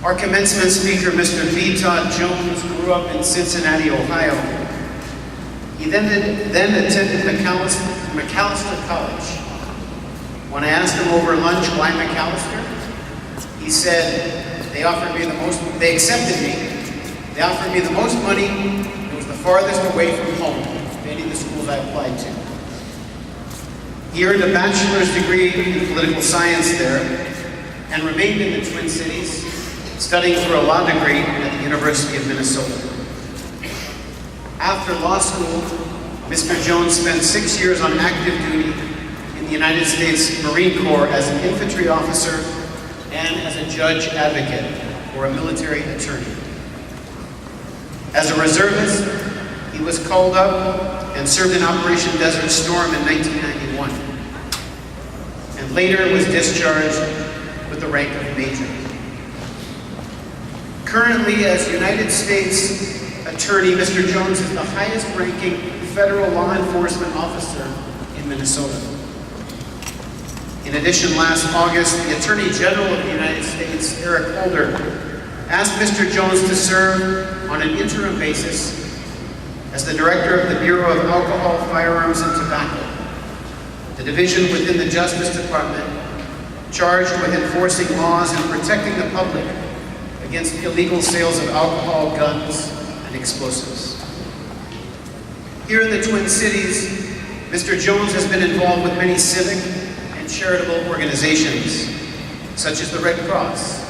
Our commencement speaker, Mr. B. Todd Jones, grew up in Cincinnati, Ohio. He then attended Macalester College. When I asked him over lunch why Macalester, he said, they accepted me. They offered me the most money. It was the farthest away from home of any of the schools I applied to. He earned a bachelor's degree in political science there and remained in the Twin Cities, studying for a law degree at the University of Minnesota. After law school, Mr. Jones spent 6 years on active duty in the United States Marine Corps as an infantry officer and as a judge advocate or a military attorney. As a reservist, he was called up and served in Operation Desert Storm in 1991, and later was discharged with the rank of major. Currently, as United States Attorney, Mr. Jones is the highest-ranking federal law enforcement officer in Minnesota. In addition, last August, the Attorney General of the United States, Eric Holder, asked Mr. Jones to serve on an interim basis as the Director of the Bureau of Alcohol, Firearms, and Tobacco, the division within the Justice Department charged with enforcing laws and protecting the public against illegal sales of alcohol, guns, and explosives. Here in the Twin Cities, Mr. Jones has been involved with many civic and charitable organizations, such as the Red Cross,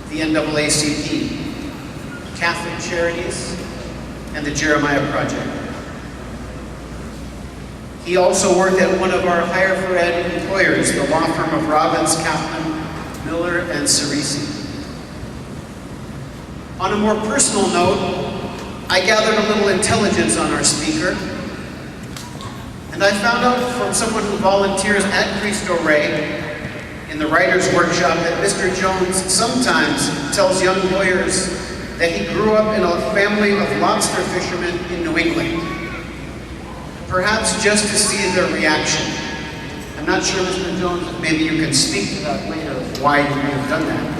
the NAACP, Catholic Charities, and the Jeremiah Project. He also worked at one of our Hire for Ed employers, the law firm of Robbins, Kaplan, Miller, and Cerisi. On a more personal note, I gathered a little intelligence on our speaker, and I found out from someone who volunteers at Cristo Rey in the writer's workshop that Mr. Jones sometimes tells young lawyers that he grew up in a family of lobster fishermen in New England, perhaps just to see their reaction. I'm not sure, Mr. Jones, if maybe you can speak to that later, why you may have done that.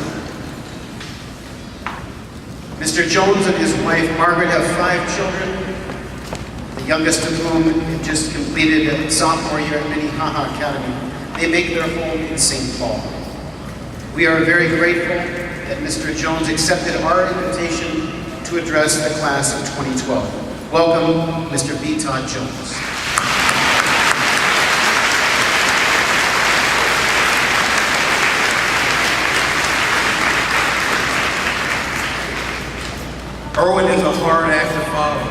Mr. Jones and his wife, Margaret, have 5 children, the youngest of whom just completed a sophomore year at Minnehaha Academy. They make their home in St. Paul. We are very grateful that Mr. Jones accepted our invitation to address the class of 2012. Welcome, Mr. B. Todd Jones. Erwin is a hard act to follow.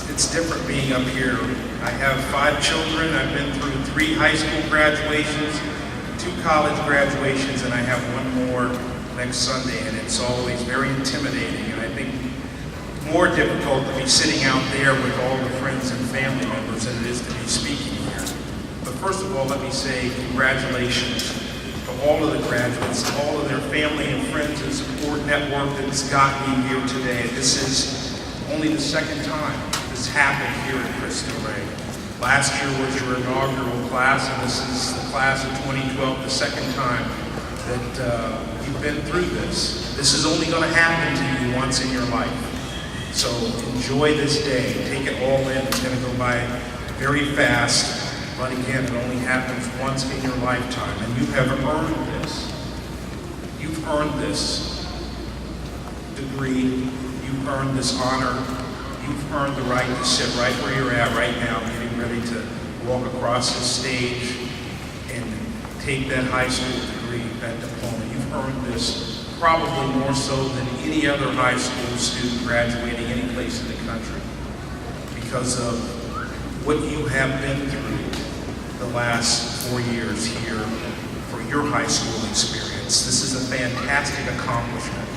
It's different being up here. I have 5 children. I've been through 3 high school graduations, 2 college graduations, and I have 1 more next Sunday, and it's always very intimidating, and I think more difficult to be sitting out there with all the friends and family members than it is to be speaking here. But first of all, let me say congratulations to all of the graduates, all of their family and friends and support network that's got me here today. This is only the 2nd time this happened here at Cristo Rey. Last year was your inaugural class, and this is the class of 2012, the 2nd time that you've been through this. This is only going to happen to you once in your life. So enjoy this day, take it all in. It's going to go by very fast. But again, it only happens once in your lifetime, and you have earned this. You've earned this degree. You've earned this honor. You've earned the right to sit right where you're at right now, getting ready to walk across the stage and take that high school degree, that diploma. You've earned this probably more so than any other high school student graduating any place in the country because of what you have been through the last 4 years here for your high school experience. This is a fantastic accomplishment,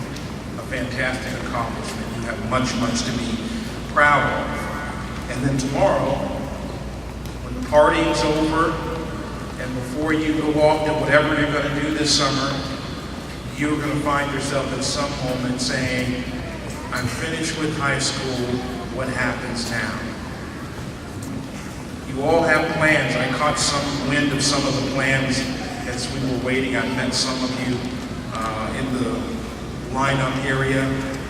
You have much, much to be proud of. And then tomorrow, when the party's over, and before you go off to whatever you're going to do this summer, you're going to find yourself at some moment saying, I'm finished with high school, what happens now? You all have plans. I caught some wind of some of the plans as we were waiting, I met some of you in the lineup area.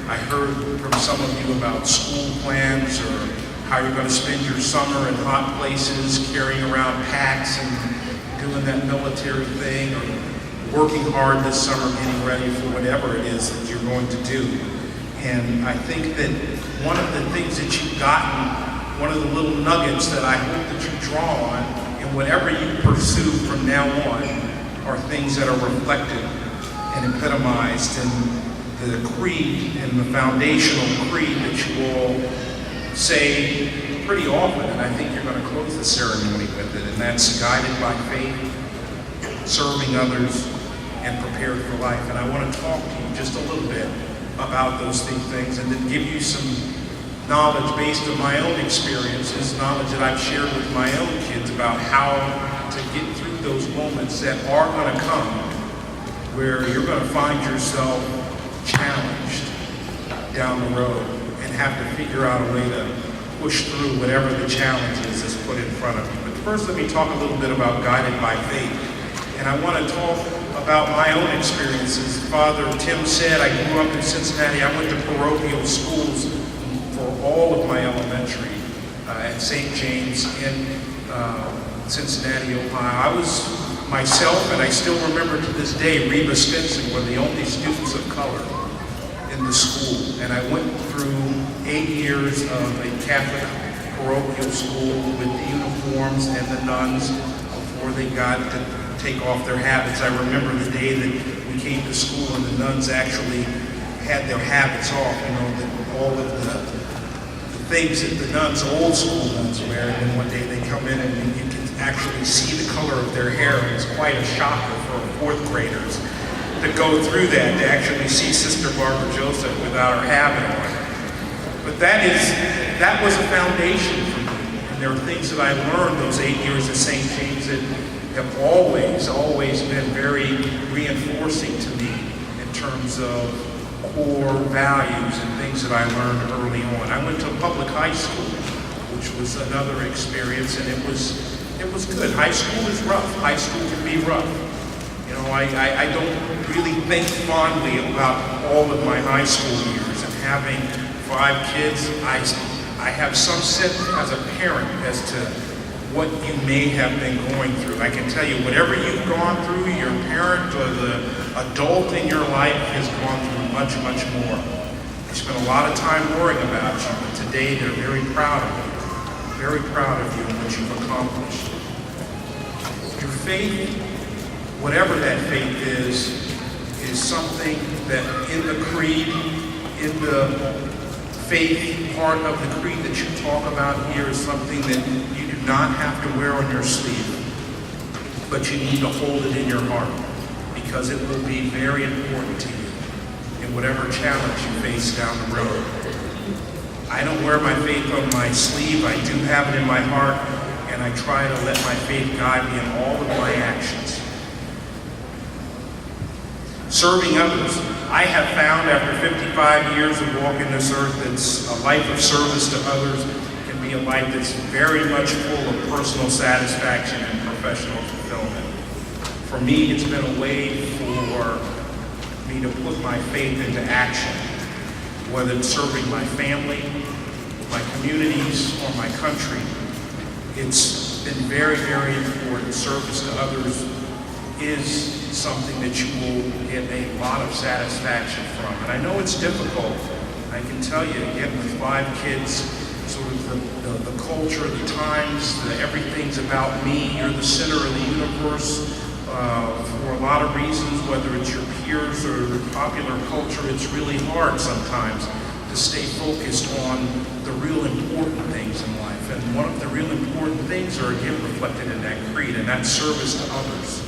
I heard from some of you about school plans or how you're going to spend your summer in hot places, carrying around packs and doing that military thing, or working hard this summer getting ready for whatever it is that you're going to do. And I think that one of the things that you've gotten, one of the little nuggets that I hope that you draw on, and whatever you pursue from now on, are things that are reflected and epitomized in the creed and the foundational creed that you all say pretty often, and I think you're going to close the ceremony with it, and that's guided by faith, serving others, and prepared for life. And I want to talk to you just a little bit about those things, and then give you some knowledge based on my own experiences, knowledge that I've shared with my own kids about how to get through those moments that are going to come where you're going to find yourself challenged down the road and have to figure out a way to push through whatever the challenge is that's put in front of you. But first, let me talk a little bit about guided by faith. And I want to talk about my own experiences. Father Tim said I grew up in Cincinnati. I went to parochial schools for all of my elementary at St. James in Cincinnati, Ohio. I was myself, and I still remember to this day, Reba Stinson were the only students of color in the school. And I went through 8 years of a Catholic parochial school with the uniforms and the nuns before they got to take off their habits. I remember the day that we came to school and the nuns actually had their habits off, all of the things that the nuns, old school nuns, wear, and then one day they come in and you can actually see the color of their hair, and it's quite a shocker for fourth graders to go through that, to actually see Sister Barbara Joseph without her habit on. But that was a foundation for me, and there are things that I learned those 8 years at St. James that have always been very reinforcing to me in terms of core values and things that I learned early on. I went to a public high school, which was another experience, and it was good. High school is rough. High school can be rough. I don't really think fondly about all of my high school years, and having 5 kids, I have some sense as a parent as to what you may have been going through. I can tell you, whatever you've gone through, your parent or the adult in your life has gone through much, much more. They spent a lot of time worrying about you, but today they're very proud of you. Very proud of you and what you've accomplished. Your faith, whatever that faith is something that in the creed, in the faith part of the creed that you talk about here is something that you do not have to wear on your sleeve, but you need to hold it in your heart because it will be very important to you in whatever challenge you face down the road. I don't wear my faith on my sleeve. I do have it in my heart, and I try to let my faith guide me in all of my actions. Serving others. I have found after 55 years of walking this earth that a life of service to others can be a life that's very much full of personal satisfaction and professional fulfillment. For me, it's been a way for me to put my faith into action, whether it's serving my family, my communities, or my country. It's been very, very important. Service to others is something that you will get a lot of satisfaction from. And I know it's difficult. I can tell you, again, with 5 kids, sort of the culture, the times, everything's about me. You're the center of the universe for a lot of reasons, whether it's your peers or the popular culture. It's really hard sometimes to stay focused on the real important things in life. And one of the real important things are, again, reflected in that creed, and that's service to others.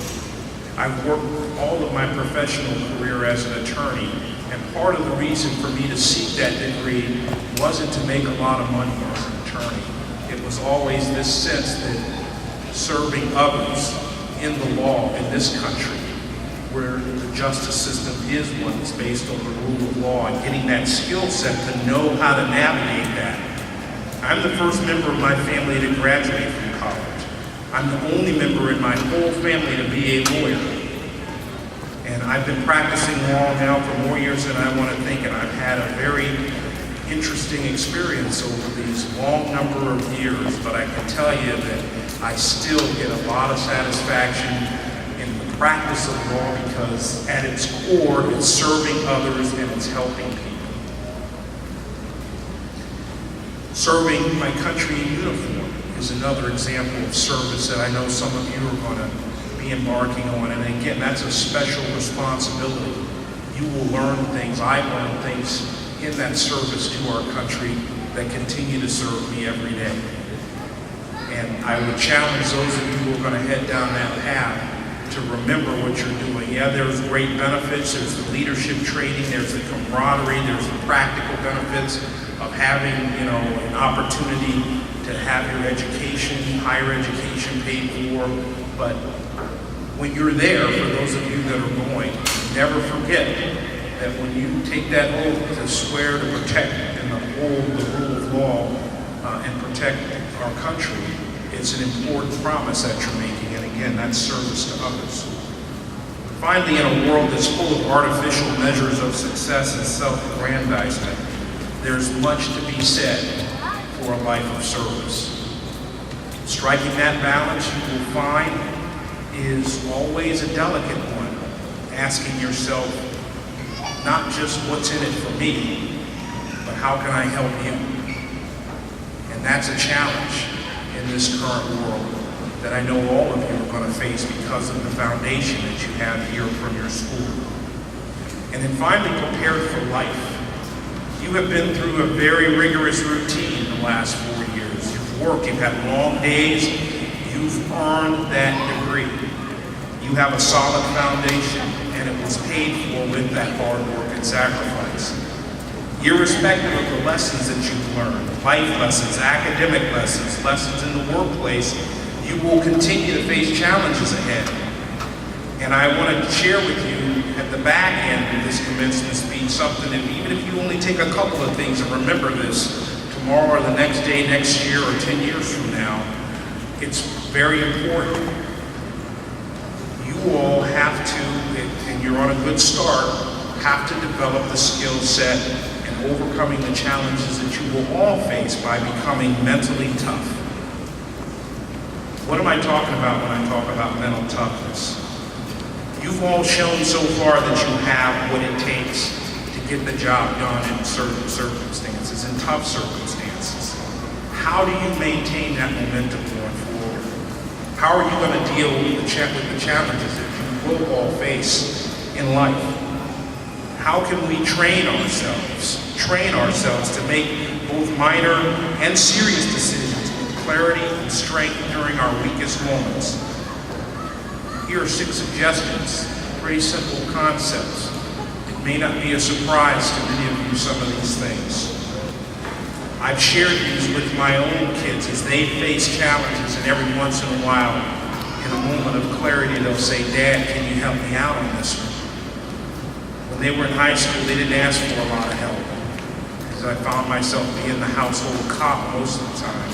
I've worked all of my professional career as an attorney, and part of the reason for me to seek that degree wasn't to make a lot of money as an attorney. It was always this sense that serving others in the law in this country, where the justice system is one that's based on the rule of law, and getting that skill set to know how to navigate that. I'm the first member of my family to graduate from college. I'm the only member in my whole family to be a lawyer. And I've been practicing law now for more years than I want to think, and I've had a very interesting experience over these long number of years, but I can tell you that I still get a lot of satisfaction in the practice of law because at its core, it's serving others and it's helping people. Serving my country in uniform is another example of service that I know some of you are going to be embarking on. And again, that's a special responsibility. You will learn things. I learn things in that service to our country that continue to serve me every day. And I would challenge those of you who are going to head down that path to remember what you're doing. Yeah, there's great benefits. There's the leadership training. There's the camaraderie. There's the practical benefits of having, an opportunity to have your education, higher education paid for. But when you're there, for those of you that are going, never forget that when you take that oath to swear to protect and uphold the rule of law and protect our country, it's an important promise that you're making. And again, that's service to others. Finally, in a world that's full of artificial measures of success and self-aggrandizement, there's much to be said for a life of service. Striking that balance, you will find, is always a delicate one, asking yourself not just what's in it for me, but how can I help you? And that's a challenge in this current world that I know all of you are going to face because of the foundation that you have here from your school. And then finally, prepared for life. You have been through a very rigorous routine the last 4 years. You've worked, you've had long days, you've earned that degree. You have a solid foundation, and it was paid for with that hard work and sacrifice. Irrespective of the lessons that you've learned, life lessons, academic lessons, lessons in the workplace, you will continue to face challenges ahead. And I want to share with you at the back end of this commencement speech something that even if you only take a couple of things and remember this tomorrow or the next day, next year, or 10 years from now, it's very important. You all have to, and you're on a good start, have to develop the skill set in overcoming the challenges that you will all face by becoming mentally tough. What am I talking about when I talk about mental toughness? You've all shown so far that you have what it takes to get the job done in certain circumstances, in tough circumstances. How do you maintain that momentum going forward? How are you going to deal with the challenges that you will all face in life? How can we train ourselves to make both minor and serious decisions with clarity and strength during our weakest moments? Here are 6 suggestions, pretty simple concepts. It may not be a surprise to many of you, some of these things. I've shared these with my own kids as they face challenges, and every once in a while, in a moment of clarity, they'll say, "Dad, can you help me out on this one?" When they were in high school, they didn't ask for a lot of help, because I found myself being the household cop most of the time.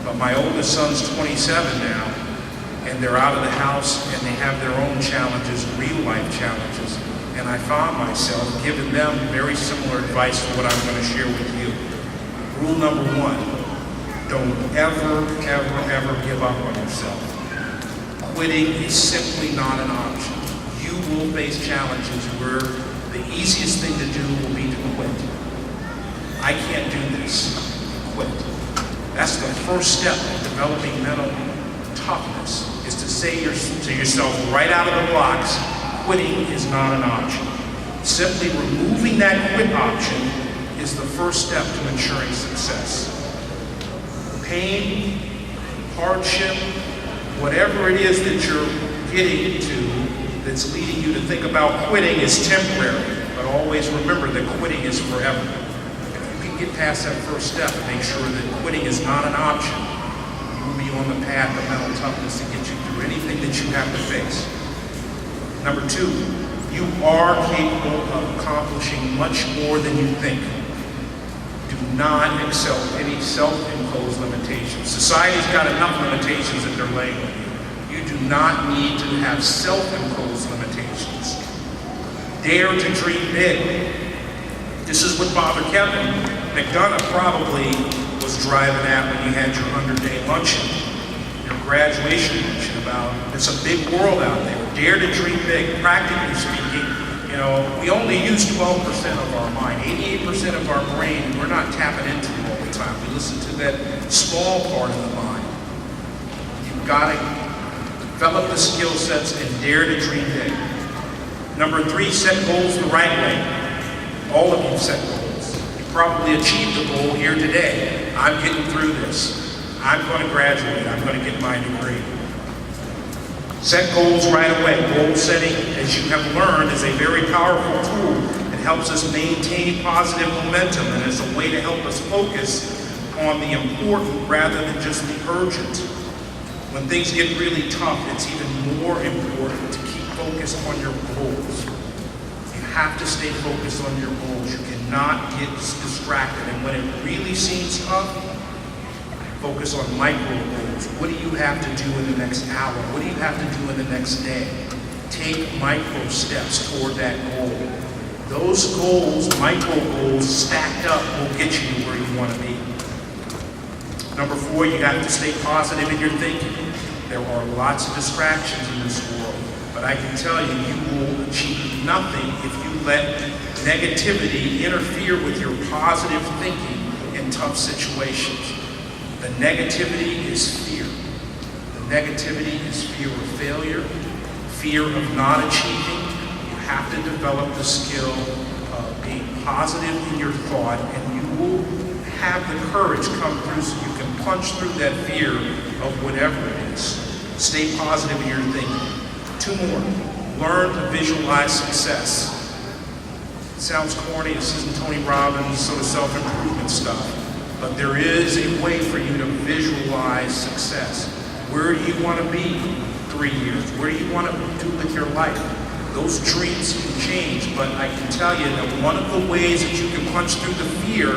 But my oldest son's 27 now, and they're out of the house and they have their own challenges, real life challenges. And I found myself giving them very similar advice to what I'm going to share with you. Rule number 1, don't ever give up on yourself. Quitting is simply not an option. You will face challenges where the easiest thing to do will be to quit. I can't do this. Quit. That's the first step in developing mental toughness, is to say to yourself right out of the blocks, quitting is not an option. Simply removing that quit option is the first step to ensuring success. Pain, hardship, whatever it is that you're getting to that's leading you to think about quitting is temporary, but always remember that quitting is forever. If you can get past that first step and make sure that quitting is not an option, be on the path of mental toughness to get you through anything that you have to face. Number 2, you are capable of accomplishing much more than you think. Do not accept any self-imposed limitations. Society's got enough limitations that they're laying on you. You do not need to have self-imposed limitations. Dare to dream big. This is what Father Kevin McDonough probably was driving at when you had your 100-day luncheon, your graduation luncheon about, it's a big world out there. Dare to dream big. Practically speaking, you know, we only use 12% of our mind. 88% of our brain, we're not tapping into it all the time. We listen to that small part of the mind. You've got to develop the skill sets and dare to dream big. Number 3, set goals the right way. All of you set goals. You probably achieved the goal here today. I'm getting through this. I'm going to graduate. I'm going to get my degree. Set goals right away. Goal setting, as you have learned, is a very powerful tool. It helps us maintain positive momentum, and it's a way to help us focus on the important rather than just the urgent. When things get really tough, it's even more important to keep focused on your goals. You have to stay focused on your goals. You cannot get distracted. And when it really seems tough, focus on micro goals. What do you have to do in the next hour? What do you have to do in the next day? Take micro steps toward that goal. Those goals, micro goals, stacked up will get you to where you want to be. Number 4, you have to stay positive in your thinking. There are lots of distractions in this world, but I can tell you, you will achieve nothing if you let negativity interfere with your positive thinking in tough situations. The negativity is fear. The negativity is fear of failure, fear of not achieving. You have to develop the skill of being positive in your thought, and you will have the courage come through so you can punch through that fear of whatever it is. Stay positive in your thinking. 2 more. Learn to visualize success. It sounds corny. This isn't Tony Robbins sort of self-improvement stuff. But there is a way for you to visualize success. Where do you want to be 3 years? Where do you want to do with your life? Those dreams can change, but I can tell you that one of the ways that you can punch through the fear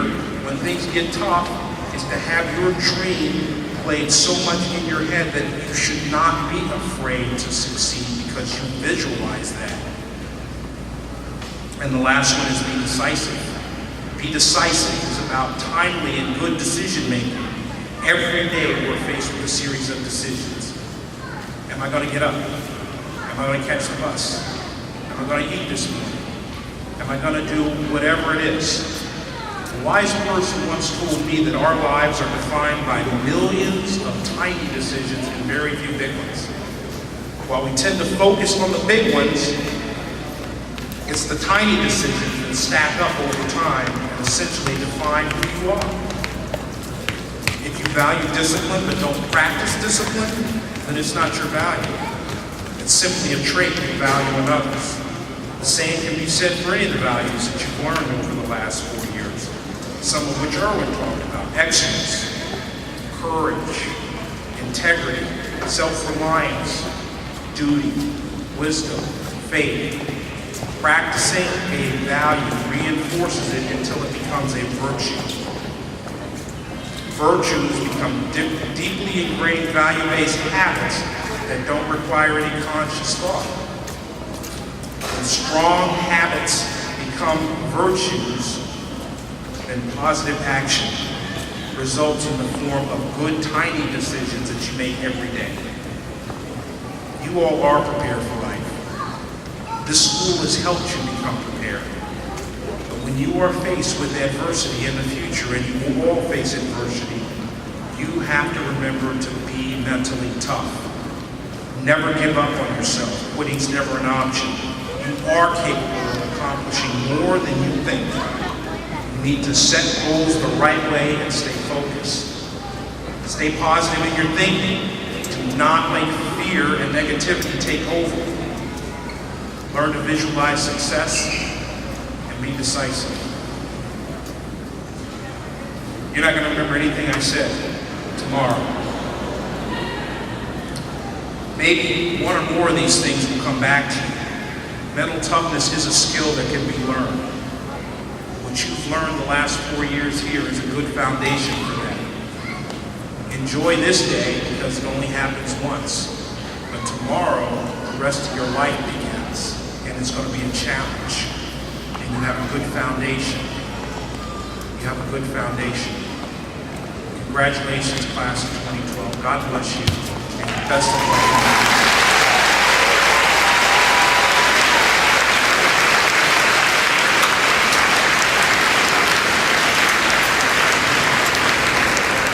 when things get tough is to have your dream played so much in your head that you should not be afraid to succeed because you visualize that. And the last one is be decisive. Be decisive is about timely and good decision making. Every day we're faced with a series of decisions. Am I going to get up? Am I going to catch the bus? Am I going to eat this morning? Am I going to do whatever it is? A wise person once told me that our lives are defined by millions of tiny decisions and very few big ones. While we tend to focus on the big ones, it's the tiny decisions that stack up over time and essentially define who you are. If you value discipline but don't practice discipline, then it's not your value. It's simply a trait you value in others. The same can be said for any of the values that you've learned over the last 4 years, some of which Erwin talked about. Excellence, courage, integrity, self-reliance, duty, wisdom, faith. Practicing a value reinforces it until it becomes a virtue. Virtues become deeply ingrained value-based habits that don't require any conscious thought. When strong habits become virtues, then positive action results in the form of good, tiny decisions that you make every day. You all are prepared for life. This school has helped you become prepared. But when you are faced with adversity in the future, and you will all face adversity, you have to remember to be mentally tough. Never give up on yourself. Quitting's never an option. You are capable of accomplishing more than you think. You need to set goals the right way and stay focused. Stay positive in your thinking. Do not let fear and negativity take over. Learn to visualize success and be decisive. You're not going to remember anything I said tomorrow. Maybe one or more of these things will come back to you. Mental toughness is a skill that can be learned. What what you've learned the last 4 years here is a good foundation for that. Enjoy this day because it only happens once. But tomorrow, the rest of your life begins, and it's going to be a challenge. And you have a good foundation. You have a good foundation. Congratulations, class of 2012. God bless you, and best of luck.